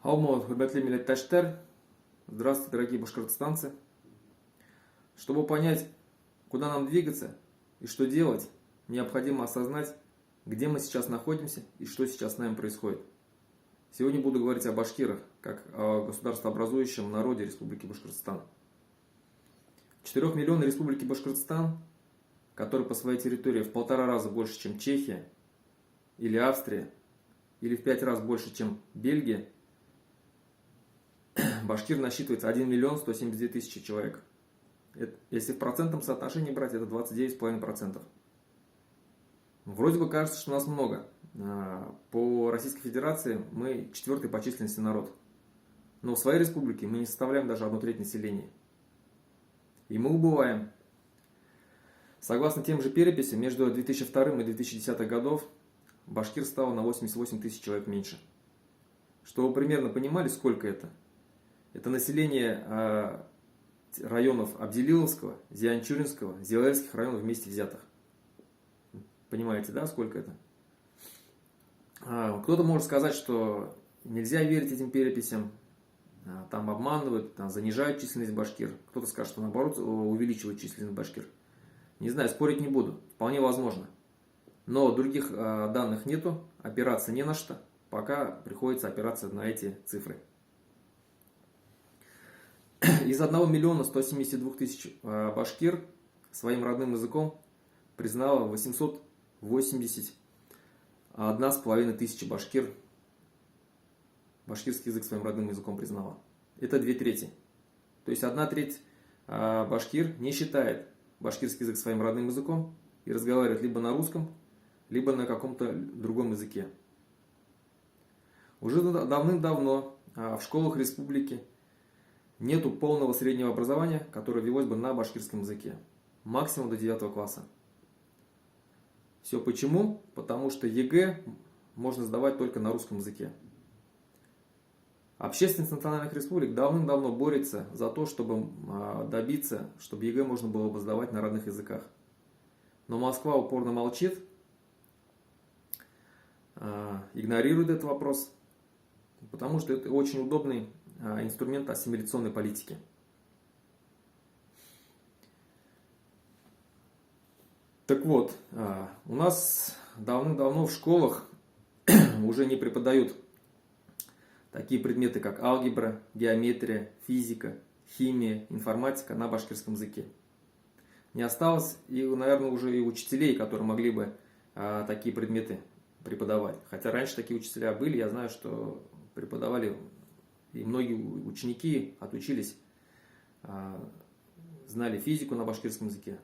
Алмат, хурбатли милләттәштәр. Здравствуйте, дорогие башкортостанцы. Чтобы понять, куда нам двигаться и что делать, необходимо осознать, где мы сейчас находимся и что сейчас с нами происходит. Сегодня буду говорить о башкирах, как о государствообразующем народе Республики Башкортостан. 4-миллионной Республики Башкортостан, которая по своей территории в 1,5 раза больше, чем Чехия, или Австрия, или в 5 раз больше, чем Бельгия, башкир насчитывается 1 миллион 172 тысячи человек. Если в процентном соотношении брать, это 29,5%. Вроде бы кажется, что нас много. По Российской Федерации мы 4-й по численности народ. Но в своей республике мы не составляем даже 1/3 населения. И мы убываем. Согласно тем же переписям, между 2002 и 2010 годов башкир стало на 88 тысяч человек меньше. Чтобы вы примерно понимали, сколько это. Это население районов Абдилиловского, Зианчуринского, Зилаевских районов вместе взятых. Понимаете, да, сколько это? Кто-то может сказать, что нельзя верить этим переписям, там обманывают, там занижают численность башкир. Кто-то скажет, что наоборот увеличивают численность башкир. Не знаю, спорить не буду, вполне возможно. Но других данных нету, опираться не на что, пока приходится опираться на эти цифры. Из 1 миллиона 172 тысяч башкир своим родным языком признало 881,5 тысячи башкир. Башкирский язык своим родным языком признало. Это 2/3. То есть 1/3 башкир не считает башкирский язык своим родным языком и разговаривает либо на русском, либо на каком-то другом языке. Уже давным-давно в школах республики нету полного среднего образования, которое велось бы на башкирском языке. Максимум до 9 класса. Все почему? Потому что ЕГЭ можно сдавать только на русском языке. Общественность национальных республик давным-давно борется за то, чтобы добиться, чтобы ЕГЭ можно было бы сдавать на родных языках. Но Москва упорно молчит, игнорирует этот вопрос, потому что это очень удобный инструмент ассимиляционной политики. Так вот, у нас давным-давно в школах уже не преподают такие предметы, как алгебра, геометрия, физика, химия, информатика на башкирском языке. Не осталось, и, наверное, уже и учителей, которые могли бы такие предметы преподавать. Хотя раньше такие учителя были, я знаю, что преподавали, и многие ученики отучились, знали физику на башкирском языке,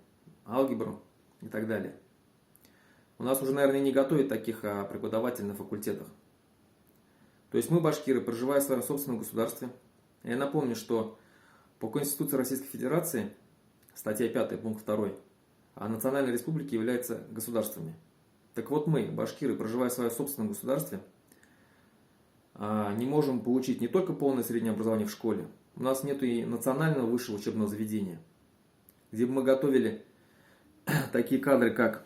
алгебру и так далее. У нас уже, наверное, не готовят таких преподавателей на факультетах. То есть мы, башкиры, проживая в своем собственном государстве. Я напомню, что по Конституции Российской Федерации, статья 5, пункт 2, национальные республики являются государствами. Так вот мы, башкиры, проживая в своем собственном государстве, не можем получить не только полное среднее образование в школе, у нас нет и национального высшего учебного заведения, где бы мы готовили такие кадры, как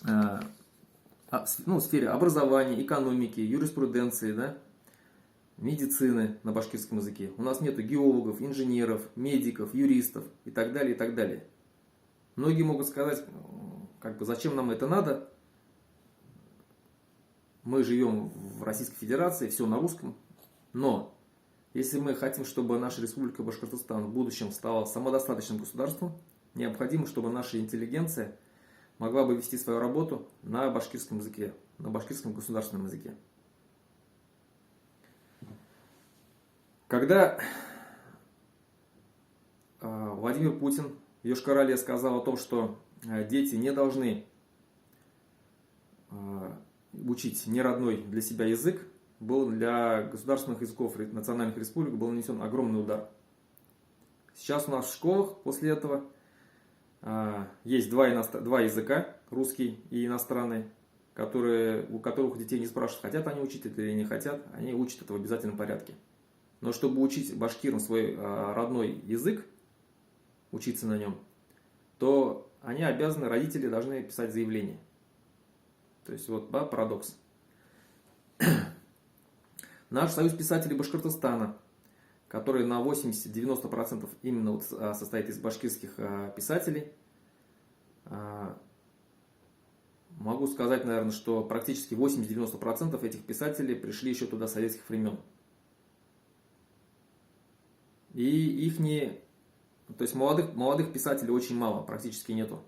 в сфере образования, экономики, юриспруденции, да, медицины на башкирском языке. У нас нет геологов, инженеров, медиков, юристов и так далее, и так далее. Многие могут сказать, зачем нам это надо? Мы живем в Российской Федерации, все на русском. Но если мы хотим, чтобы наша Республика Башкортостан в будущем стала самодостаточным государством, необходимо, чтобы наша интеллигенция могла бы вести свою работу на башкирском языке, на башкирском государственном языке. Когда Владимир Путин в Йошкар-Оле сказал о том, что дети не должны учить неродной для себя язык, был для государственных языков национальных республик был нанесен огромный удар. Сейчас у нас в школах после этого есть два языка, русский и иностранный, у которых детей не спрашивают, хотят они учить это или не хотят, они учат это в обязательном порядке. Но чтобы учить башкирам свой родной язык, учиться на нем, то они обязаны, родители должны писать заявление. То есть вот, да, парадокс. Наш союз писателей Башкортостана, который на 80-90% именно вот состоит из башкирских писателей. Могу сказать, наверное, что практически 80-90% этих писателей пришли еще туда с советских времен. И ихние, то есть молодых писателей очень мало, практически нету.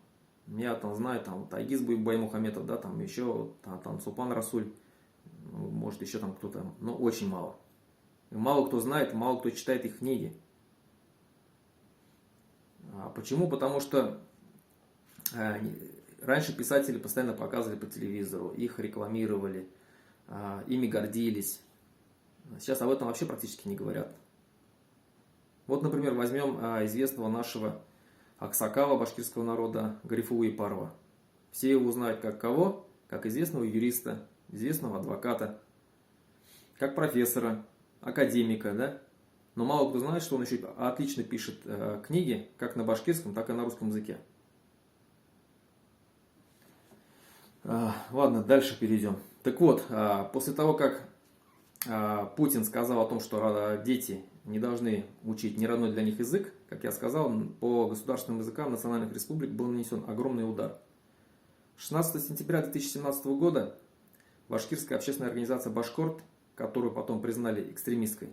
Я там знаю, там Тайгиз Баймухаметов, да, там еще там Сулпан Расуль, может еще там кто-то, но очень мало. Мало кто знает, мало кто читает их книги. Почему? Потому что раньше писатели постоянно показывали по телевизору, их рекламировали, ими гордились. Сейчас об этом вообще практически не говорят. Вот, например, возьмем известного нашего аксакала башкирского народа Гарифулла Япарова. Все его знают как кого? Как известного юриста, известного адвоката, как профессора, академика, да? Но мало кто знает, что он еще отлично пишет книги, как на башкирском, так и на русском языке. Ладно, дальше перейдем. Так вот, после того, как Путин сказал о том, что дети не должны учить неродной для них язык, как я сказал, по государственным языкам национальных республик был нанесен огромный удар. 16 сентября 2017 года башкирская общественная организация «Башкорт», которую потом признали экстремистской,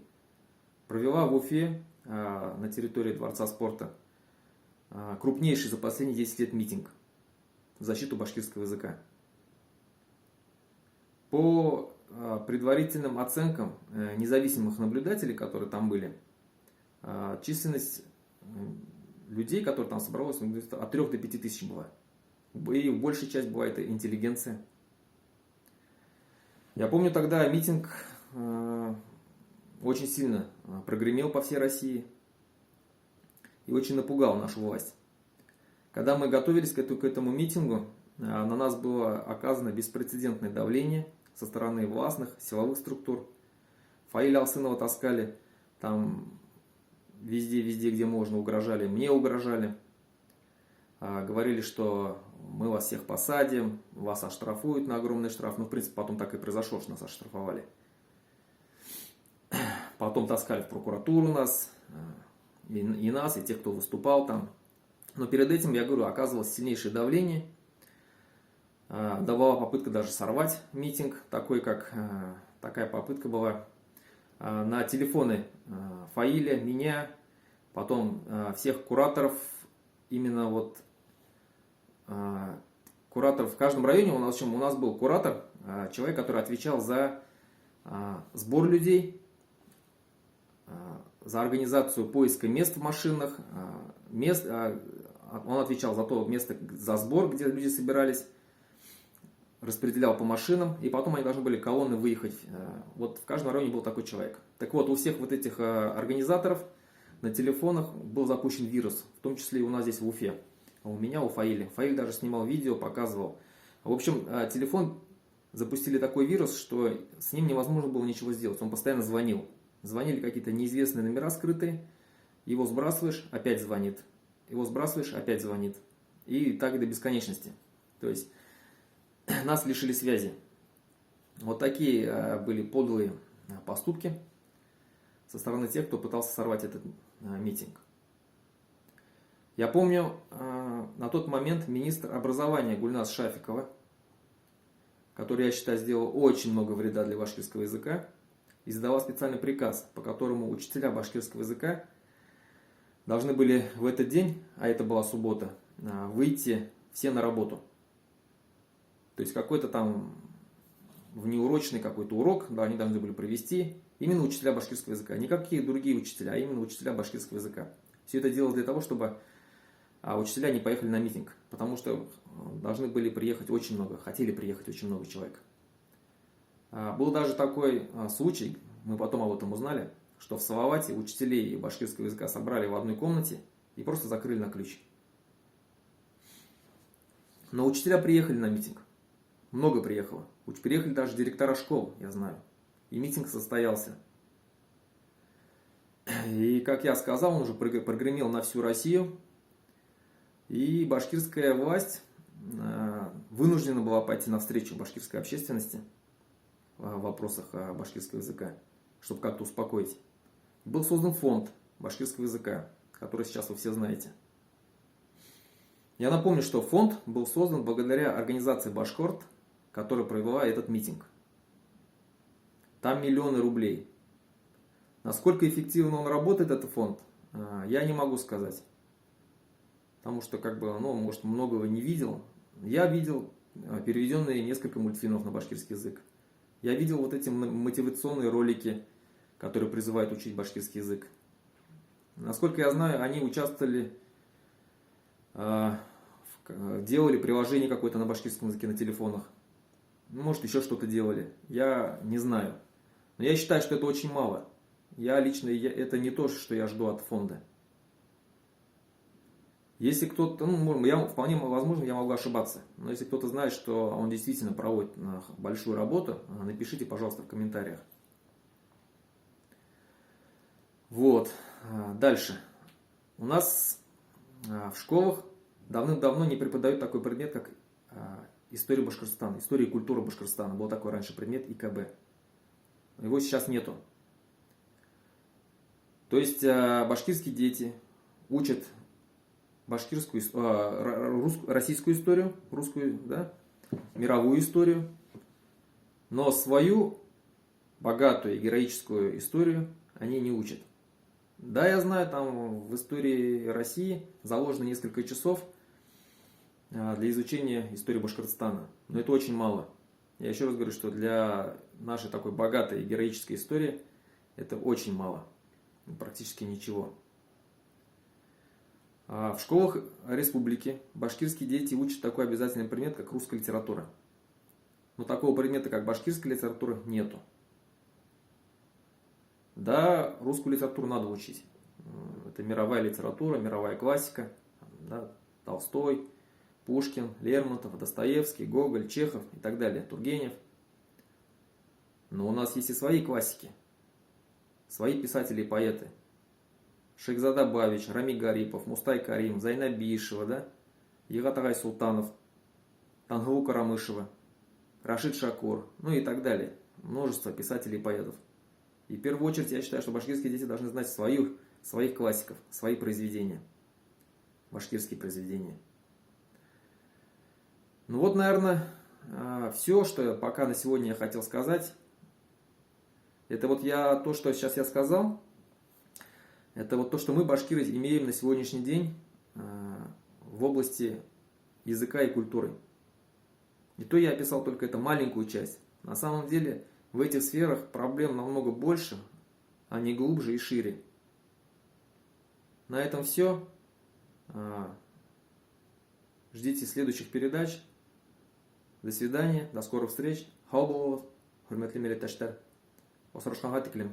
провела в Уфе на территории Дворца спорта крупнейший за последние 10 лет митинг в защиту башкирского языка. По предварительным оценкам независимых наблюдателей, которые там были, численность людей, которые там собралась, от 3 до 5 тысяч была. И большая часть была это интеллигенция. Я помню, тогда митинг очень сильно прогремел по всей России и очень напугал нашу власть. Когда мы готовились к этому митингу, на нас было оказано беспрецедентное давление со стороны властных, силовых структур. Фаиля Алсынова таскали там везде, где можно, угрожали. Мне угрожали. Говорили, что мы вас всех посадим, вас оштрафуют на огромный штраф. Ну, в принципе, потом так и произошло, что нас оштрафовали. Потом таскали в прокуратуру нас, и нас, и тех, кто выступал там. Но перед этим, я говорю, оказывалось сильнейшее давление. Давала попытка даже сорвать митинг, такая попытка была. На телефоны Фаиля, меня, потом всех кураторов, именно вот кураторов в каждом районе, у нас был куратор, человек, который отвечал за сбор людей, за организацию поиска мест в машинах, он отвечал за то место, за сбор, где люди собирались, распределял по машинам, и потом они должны были колонны выехать. Вот в каждом районе был такой человек. Так вот, у всех вот этих организаторов на телефонах был запущен вирус, в том числе и у нас здесь в Уфе. А у меня, у Фаиля. Фаиль даже снимал видео, показывал. В общем, телефон запустили такой вирус, что с ним невозможно было ничего сделать. Он постоянно звонил. Звонили какие-то неизвестные номера скрытые. Его сбрасываешь, опять звонит. Его сбрасываешь, опять звонит. И так до бесконечности. То есть нас лишили связи. Вот такие были подлые поступки со стороны тех, кто пытался сорвать этот митинг. Я помню, на тот момент министр образования Гульназ Шафикова, который, я считаю, сделал очень много вреда для башкирского языка, издала специальный приказ, по которому учителя башкирского языка должны были в этот день, а это была суббота, выйти все на работу. То есть какой-то там внеурочный какой-то урок, да, они должны были провести именно учителя башкирского языка. Не какие другие учителя, а именно учителя башкирского языка. Все это делалось для того, чтобы учителя не поехали на митинг. Потому что должны были приехать очень много, хотели приехать очень много человек. Был даже такой случай, мы потом об этом узнали, что в Салавате учителей башкирского языка собрали в одной комнате и просто закрыли на ключ. Но учителя приехали на митинг. Много приехало. Приехали даже директора школ, я знаю. И митинг состоялся. И, как я сказал, он уже прогремел на всю Россию. И башкирская власть вынуждена была пойти навстречу башкирской общественности в вопросах башкирского языка. чтобы как-то успокоить. Был создан фонд башкирского языка, который сейчас вы все знаете. Я напомню, что фонд был создан благодаря организации «Башкорт», которая провела этот митинг. Там миллионы рублей. Насколько эффективно он работает, этот фонд, я не могу сказать. Потому что, может, многого не видел. Я видел переведенные несколько мультфильмов на башкирский язык. Я видел вот эти мотивационные ролики, которые призывают учить башкирский язык. Насколько я знаю, они участвовали, делали приложение какое-то на башкирском языке на телефонах. Может, еще что-то делали. Я не знаю. Но я считаю, что это очень мало. Это не то, что я жду от фонда. Если кто-то, вполне возможно, я могу ошибаться. Но если кто-то знает, что он действительно проводит большую работу, напишите, пожалуйста, в комментариях. Вот. Дальше. У нас в школах давным-давно не преподают такой предмет, как история Башкортостана, история и культура Башкортостана. Был такой раньше предмет ИКБ. Его сейчас нету. То есть башкирские дети учат российскую историю, русскую, да, мировую историю, но свою богатую и героическую историю они не учат. Да, я знаю, там в истории России заложено несколько часов для изучения истории Башкортостана, но это очень мало. Я еще раз говорю, что для нашей такой богатой и героической истории это очень мало, практически ничего. В школах республики башкирские дети учат такой обязательный предмет, как русская литература. Но такого предмета, как башкирская литература, нету. Да, русскую литературу надо учить. Это мировая литература, мировая классика. Да, Толстой, Пушкин, Лермонтов, Достоевский, Гоголь, Чехов и так далее, Тургенев. Но у нас есть и свои классики, свои писатели и поэты. Шейхзада Бабич, Рами Гарипов, Мустай Карим, Зайна Биишева, да? Егатагай Султанов, Тангулу Карамышева, Рашид Шакур, ну и так далее. Множество писателей и поэтов. И в первую очередь я считаю, что башкирские дети должны знать своих классиков, свои произведения. Башкирские произведения. Ну вот, наверное, все, что пока на сегодня я хотел сказать. Это вот то, что сейчас я сказал. Это вот то, что мы, башкиры, имеем на сегодняшний день в области языка и культуры. И то я описал только эту маленькую часть. На самом деле в этих сферах проблем намного больше, они глубже и шире. На этом все. Ждите следующих передач. До свидания, до скорых встреч. Хау болыңыз, хурматлы милләттәшләр. Осрашканга тиклем.